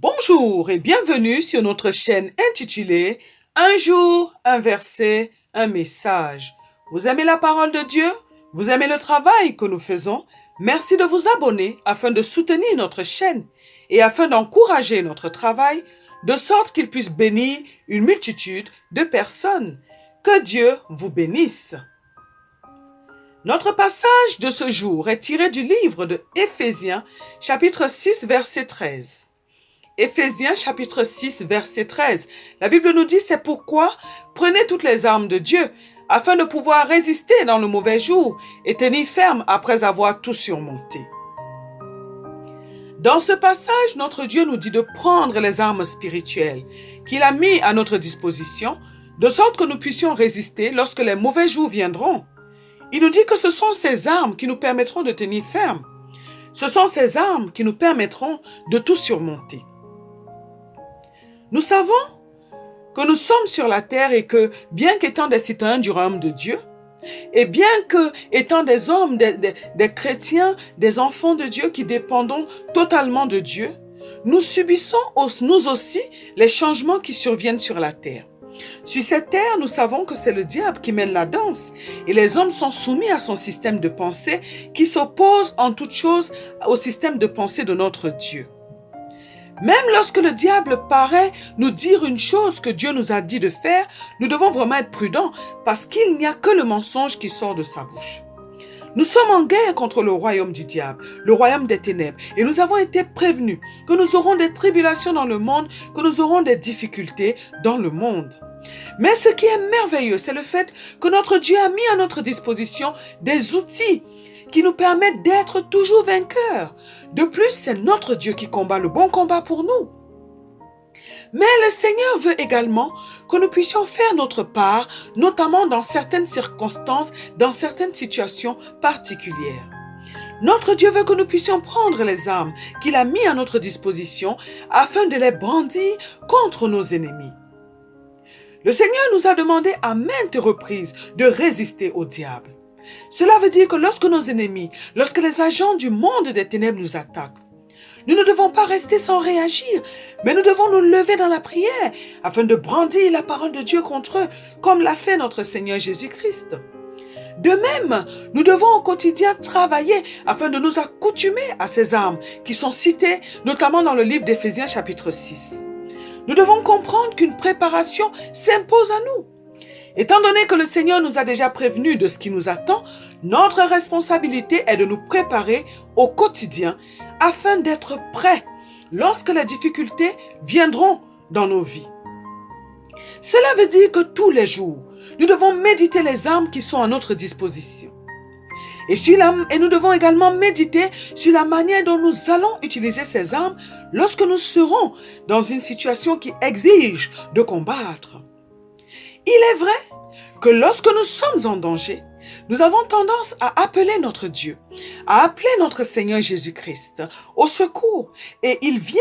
Bonjour et bienvenue sur notre chaîne intitulée Un jour, un verset, un message. Vous aimez la parole de Dieu? Vous aimez le travail que nous faisons? Merci de vous abonner afin de soutenir notre chaîne et afin d'encourager notre travail de sorte qu'il puisse bénir une multitude de personnes. Que Dieu vous bénisse. Notre passage de ce jour est tiré du livre de Éphésiens, chapitre 6, verset 13. Éphésiens chapitre 6, verset 13. La Bible nous dit, c'est pourquoi prenez toutes les armes de Dieu afin de pouvoir résister dans le mauvais jour et tenir ferme après avoir tout surmonté. Dans ce passage, notre Dieu nous dit de prendre les armes spirituelles qu'il a mis à notre disposition, de sorte que nous puissions résister lorsque les mauvais jours viendront. Il nous dit que ce sont ces armes qui nous permettront de tenir ferme. Ce sont ces armes qui nous permettront de tout surmonter. Nous savons que nous sommes sur la terre et que, bien qu'étant des citoyens du royaume de Dieu, et bien qu'étant des hommes, des chrétiens, des enfants de Dieu qui dépendons totalement de Dieu, nous subissons nous aussi les changements qui surviennent sur la terre. Sur cette terre, nous savons que c'est le diable qui mène la danse et les hommes sont soumis à son système de pensée qui s'oppose en toute chose au système de pensée de notre Dieu. Même lorsque le diable paraît nous dire une chose que Dieu nous a dit de faire, nous devons vraiment être prudents parce qu'il n'y a que le mensonge qui sort de sa bouche. Nous sommes en guerre contre le royaume du diable, le royaume des ténèbres, et nous avons été prévenus que nous aurons des tribulations dans le monde, que nous aurons des difficultés dans le monde. Mais ce qui est merveilleux, c'est le fait que notre Dieu a mis à notre disposition des outils qui nous permettent d'être toujours vainqueurs. De plus, c'est notre Dieu qui combat le bon combat pour nous. Mais le Seigneur veut également que nous puissions faire notre part, notamment dans certaines circonstances, dans certaines situations particulières. Notre Dieu veut que nous puissions prendre les armes qu'il a mis à notre disposition afin de les brandir contre nos ennemis. Le Seigneur nous a demandé à maintes reprises de résister au diable. Cela veut dire que lorsque nos ennemis, lorsque les agents du monde des ténèbres nous attaquent, nous ne devons pas rester sans réagir, mais nous devons nous lever dans la prière afin de brandir la parole de Dieu contre eux, comme l'a fait notre Seigneur Jésus-Christ. De même, nous devons au quotidien travailler afin de nous accoutumer à ces armes qui sont citées notamment dans le livre d'Éphésiens chapitre 6. Nous devons comprendre qu'une préparation s'impose à nous. Étant donné que le Seigneur nous a déjà prévenus de ce qui nous attend, notre responsabilité est de nous préparer au quotidien afin d'être prêts lorsque les difficultés viendront dans nos vies. Cela veut dire que tous les jours, nous devons méditer les armes qui sont à notre disposition. Et nous devons également méditer sur la manière dont nous allons utiliser ces armes lorsque nous serons dans une situation qui exige de combattre. Il est vrai que lorsque nous sommes en danger, nous avons tendance à appeler notre Dieu, à appeler notre Seigneur Jésus-Christ au secours et il vient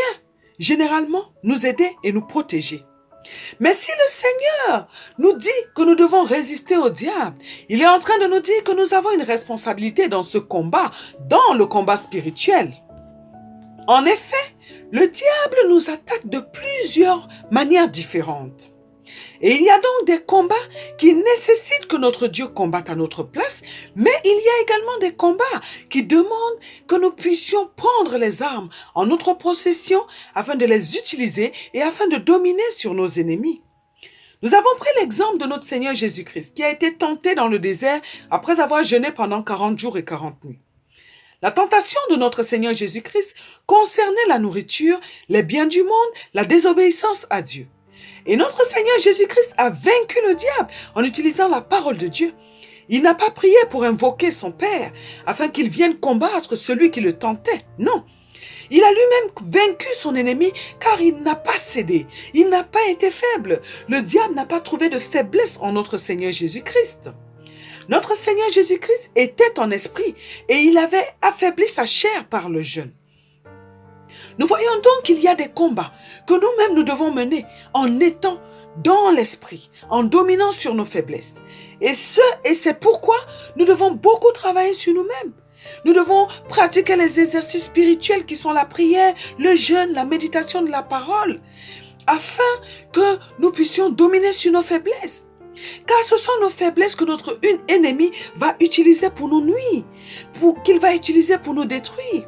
généralement nous aider et nous protéger. Mais si le Seigneur nous dit que nous devons résister au diable, il est en train de nous dire que nous avons une responsabilité dans ce combat, dans le combat spirituel. En effet, le diable nous attaque de plusieurs manières différentes. Et il y a donc des combats qui nécessitent que notre Dieu combatte à notre place, mais il y a également des combats qui demandent que nous puissions prendre les armes en notre possession afin de les utiliser et afin de dominer sur nos ennemis. Nous avons pris l'exemple de notre Seigneur Jésus-Christ qui a été tenté dans le désert après avoir jeûné pendant 40 jours et 40 nuits. La tentation de notre Seigneur Jésus-Christ concernait la nourriture, les biens du monde, la désobéissance à Dieu. Et notre Seigneur Jésus-Christ a vaincu le diable en utilisant la parole de Dieu. Il n'a pas prié pour invoquer son Père afin qu'il vienne combattre celui qui le tentait. Non, il a lui-même vaincu son ennemi car il n'a pas cédé. Il n'a pas été faible. Le diable n'a pas trouvé de faiblesse en notre Seigneur Jésus-Christ. Notre Seigneur Jésus-Christ était en esprit et il avait affaibli sa chair par le jeûne. Nous voyons donc qu'il y a des combats que nous-mêmes nous devons mener en étant dans l'esprit, en dominant sur nos faiblesses. Et c'est pourquoi nous devons beaucoup travailler sur nous-mêmes. Nous devons pratiquer les exercices spirituels qui sont la prière, le jeûne, la méditation de la parole, afin que nous puissions dominer sur nos faiblesses. Car ce sont nos faiblesses que notre ennemi va utiliser pour nous nuire, qu'il va utiliser pour nous détruire.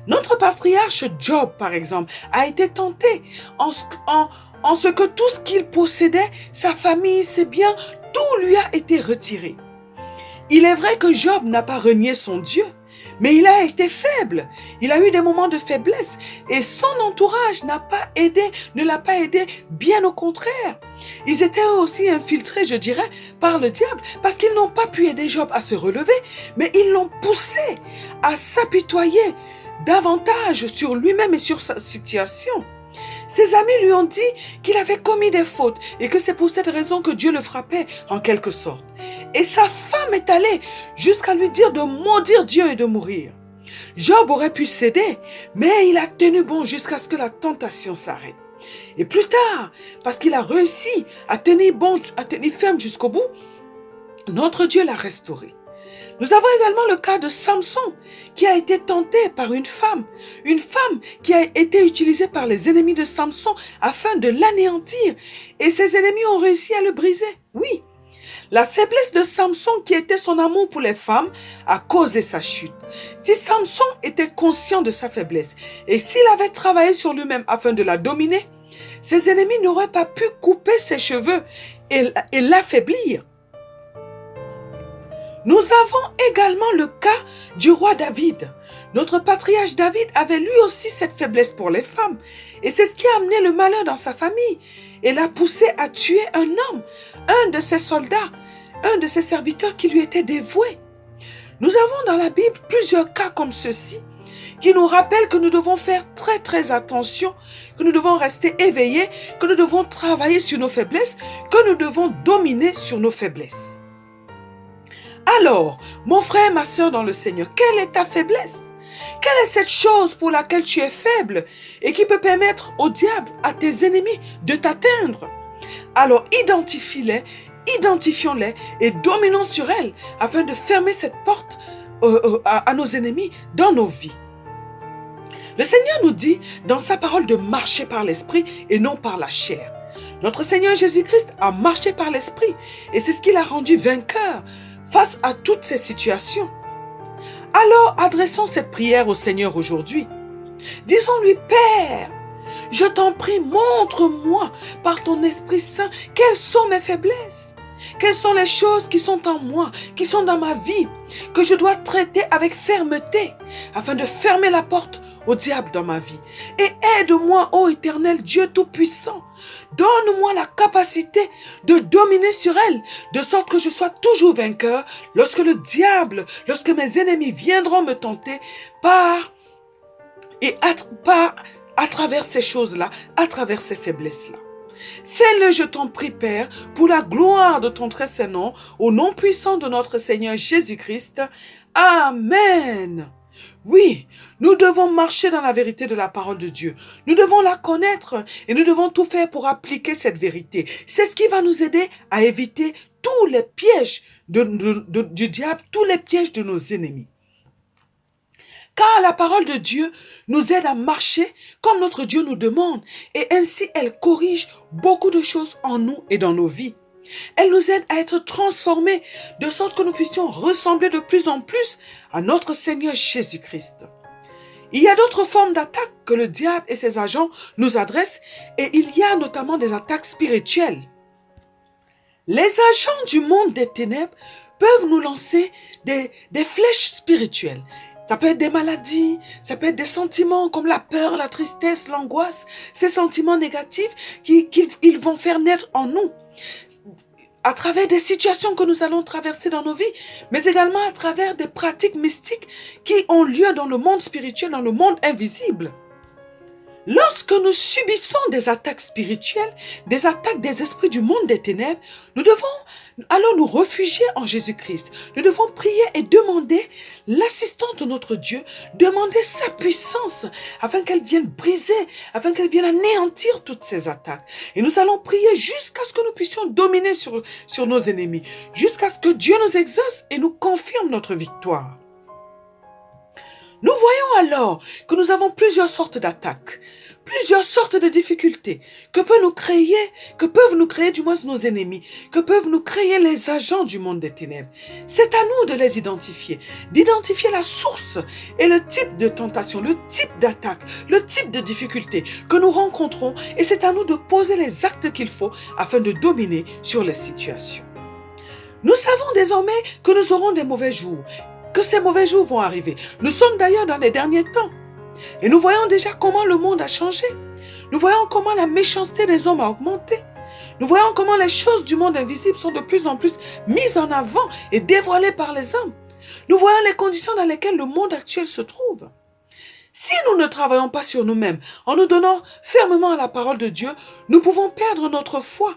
Notre patriarche Job, par exemple, a été tenté en ce que tout ce qu'il possédait, sa famille, ses biens, tout lui a été retiré. Il est vrai que Job n'a pas renié son Dieu, mais il a été faible. Il a eu des moments de faiblesse et son entourage ne l'a pas aidé, bien au contraire. Ils étaient aussi infiltrés, je dirais, par le diable parce qu'ils n'ont pas pu aider Job à se relever, mais ils l'ont poussé à s'apitoyer davantage sur lui-même et sur sa situation. Ses amis lui ont dit qu'il avait commis des fautes et que c'est pour cette raison que Dieu le frappait en quelque sorte. Et sa femme est allée jusqu'à lui dire de maudire Dieu et de mourir. Job aurait pu céder, mais il a tenu bon jusqu'à ce que la tentation s'arrête. Et plus tard, parce qu'il a réussi à tenir ferme jusqu'au bout, notre Dieu l'a restauré. Nous avons également le cas de Samson qui a été tenté par une femme qui a été utilisée par les ennemis de Samson afin de l'anéantir et ses ennemis ont réussi à le briser. Oui, la faiblesse de Samson qui était son amour pour les femmes a causé sa chute. Si Samson était conscient de sa faiblesse et s'il avait travaillé sur lui-même afin de la dominer, ses ennemis n'auraient pas pu couper ses cheveux et l'affaiblir. Nous avons également le cas du roi David. Notre patriarche David avait lui aussi cette faiblesse pour les femmes. Et c'est ce qui a amené le malheur dans sa famille et l'a poussé à tuer un homme, un de ses soldats, un de ses serviteurs qui lui était dévoué. Nous avons dans la Bible plusieurs cas comme ceci qui nous rappellent que nous devons faire très très attention, que nous devons rester éveillés, que nous devons travailler sur nos faiblesses, que nous devons dominer sur nos faiblesses. Alors, mon frère, ma sœur dans le Seigneur, quelle est ta faiblesse? Quelle est cette chose pour laquelle tu es faible et qui peut permettre au diable, à tes ennemis, de t'atteindre? Alors, identifions-les et dominons sur elles afin de fermer cette porte à nos ennemis dans nos vies. Le Seigneur nous dit dans sa parole de marcher par l'esprit et non par la chair. Notre Seigneur Jésus-Christ a marché par l'esprit et c'est ce qui l'a rendu vainqueur face à toutes ces situations. Alors, adressons cette prière au Seigneur aujourd'hui. Disons-lui, Père, je t'en prie, montre-moi par ton Esprit Saint quelles sont mes faiblesses. Quelles sont les choses qui sont en moi, qui sont dans ma vie, que je dois traiter avec fermeté afin de fermer la porte au diable dans ma vie. Et aide-moi, ô Éternel Dieu Tout-Puissant. Donne-moi la capacité de dominer sur elle, de sorte que je sois toujours vainqueur lorsque le diable, lorsque mes ennemis viendront me tenter à travers ces choses-là, à travers ces faiblesses-là. Fais-le, je t'en prie, Père, pour la gloire de ton très saint nom, au nom puissant de notre Seigneur Jésus-Christ. Amen. Oui, nous devons marcher dans la vérité de la parole de Dieu. Nous devons la connaître et nous devons tout faire pour appliquer cette vérité. C'est ce qui va nous aider à éviter tous les pièges du diable, tous les pièges de nos ennemis. Car la parole de Dieu nous aide à marcher comme notre Dieu nous demande et ainsi elle corrige beaucoup de choses en nous et dans nos vies. Elle nous aide à être transformés de sorte que nous puissions ressembler de plus en plus à notre Seigneur Jésus-Christ. Il y a d'autres formes d'attaques que le diable et ses agents nous adressent et il y a notamment des attaques spirituelles. Les agents du monde des ténèbres peuvent nous lancer des flèches spirituelles. Ça peut être des maladies, ça peut être des sentiments comme la peur, la tristesse, l'angoisse, ces sentiments négatifs qu'ils vont faire naître en nous à travers des situations que nous allons traverser dans nos vies, mais également à travers des pratiques mystiques qui ont lieu dans le monde spirituel, dans le monde invisible. Lorsque nous subissons des attaques spirituelles, des attaques des esprits du monde des ténèbres, nous devons alors nous réfugier en Jésus-Christ. Nous devons prier et demander l'assistance de notre Dieu, demander sa puissance afin qu'elle vienne briser, afin qu'elle vienne anéantir toutes ces attaques. Et nous allons prier jusqu'à ce que nous puissions dominer sur nos ennemis, jusqu'à ce que Dieu nous exauce et nous confirme notre victoire. Nous voyons alors que nous avons plusieurs sortes d'attaques, plusieurs sortes de difficultés que peuvent nous créer du moins nos ennemis, que peuvent nous créer les agents du monde des ténèbres. C'est à nous de les identifier, d'identifier la source et le type de tentation, le type d'attaque, le type de difficulté que nous rencontrons, et c'est à nous de poser les actes qu'il faut afin de dominer sur les situations. Nous savons désormais que nous aurons des mauvais jours, que ces mauvais jours vont arriver. Nous sommes d'ailleurs dans les derniers temps. Et nous voyons déjà comment le monde a changé. Nous voyons comment la méchanceté des hommes a augmenté. Nous voyons comment les choses du monde invisible sont de plus en plus mises en avant et dévoilées par les hommes. Nous voyons les conditions dans lesquelles le monde actuel se trouve. Si nous ne travaillons pas sur nous-mêmes, en nous donnant fermement à la parole de Dieu, nous pouvons perdre notre foi.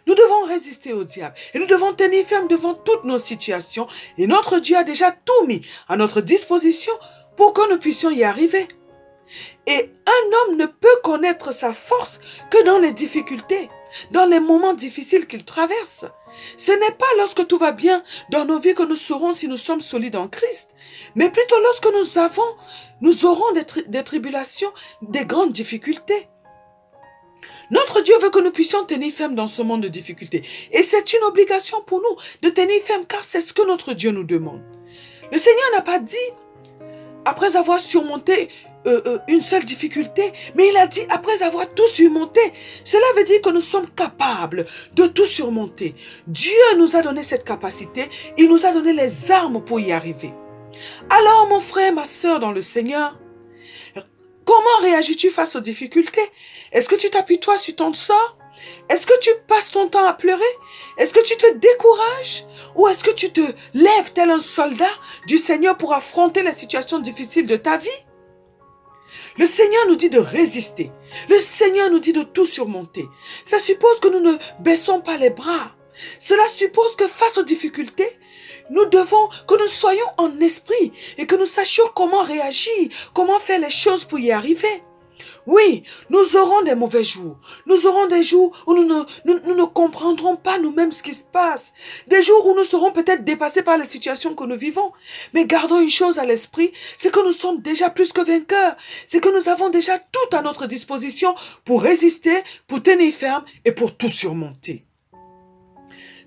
Nous devons résister au diable et nous devons tenir ferme devant toutes nos situations, et notre Dieu a déjà tout mis à notre disposition pour que nous puissions y arriver. Et un homme ne peut connaître sa force que dans les difficultés, dans les moments difficiles qu'il traverse. Ce n'est pas lorsque tout va bien dans nos vies que nous saurons si nous sommes solides en Christ, mais plutôt lorsque nous aurons des tribulations, des grandes difficultés. Notre Dieu veut que nous puissions tenir ferme dans ce monde de difficultés. Et c'est une obligation pour nous de tenir ferme, car c'est ce que notre Dieu nous demande. Le Seigneur n'a pas dit, après avoir surmonté une seule difficulté, mais il a dit après avoir tout surmonté. Cela veut dire que nous sommes capables de tout surmonter. Dieu nous a donné cette capacité, il nous a donné les armes pour y arriver. Alors mon frère, ma soeur dans le Seigneur, comment réagis-tu face aux difficultés? Est-ce que tu t'appuies toi sur ton sort? Est-ce que tu passes ton temps à pleurer? Est-ce que tu te décourages? Ou est-ce que tu te lèves tel un soldat du Seigneur pour affronter les situations difficiles de ta vie? Le Seigneur nous dit de résister. Le Seigneur nous dit de tout surmonter. Ça suppose que nous ne baissons pas les bras. Cela suppose que face aux difficultés, nous devons que nous soyons en esprit et que nous sachions comment réagir, comment faire les choses pour y arriver. Oui, nous aurons des mauvais jours. Nous aurons des jours où nous ne comprendrons pas nous-mêmes ce qui se passe. Des jours où nous serons peut-être dépassés par les situations que nous vivons. Mais gardons une chose à l'esprit, c'est que nous sommes déjà plus que vainqueurs. C'est que nous avons déjà tout à notre disposition pour résister, pour tenir ferme et pour tout surmonter.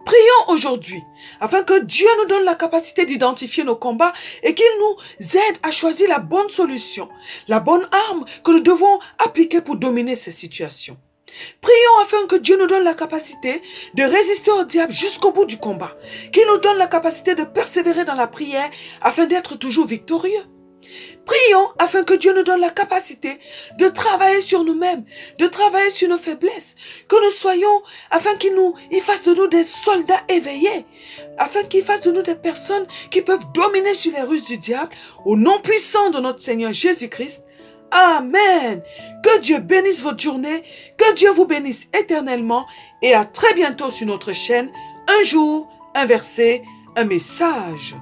Prions aujourd'hui afin que Dieu nous donne la capacité d'identifier nos combats et qu'il nous aide à choisir la bonne solution, la bonne arme que nous devons appliquer pour dominer ces situations. Prions afin que Dieu nous donne la capacité de résister au diable jusqu'au bout du combat, qu'il nous donne la capacité de persévérer dans la prière afin d'être toujours victorieux. Prions afin que Dieu nous donne la capacité de travailler sur nous-mêmes, de travailler sur nos faiblesses, que nous soyons, afin qu'il fasse de nous des soldats éveillés, afin qu'il fasse de nous des personnes qui peuvent dominer sur les ruses du diable, au nom puissant de notre Seigneur Jésus-Christ. Amen. Que Dieu bénisse votre journée, que Dieu vous bénisse éternellement, et à très bientôt sur notre chaîne. Un jour, un verset, un message.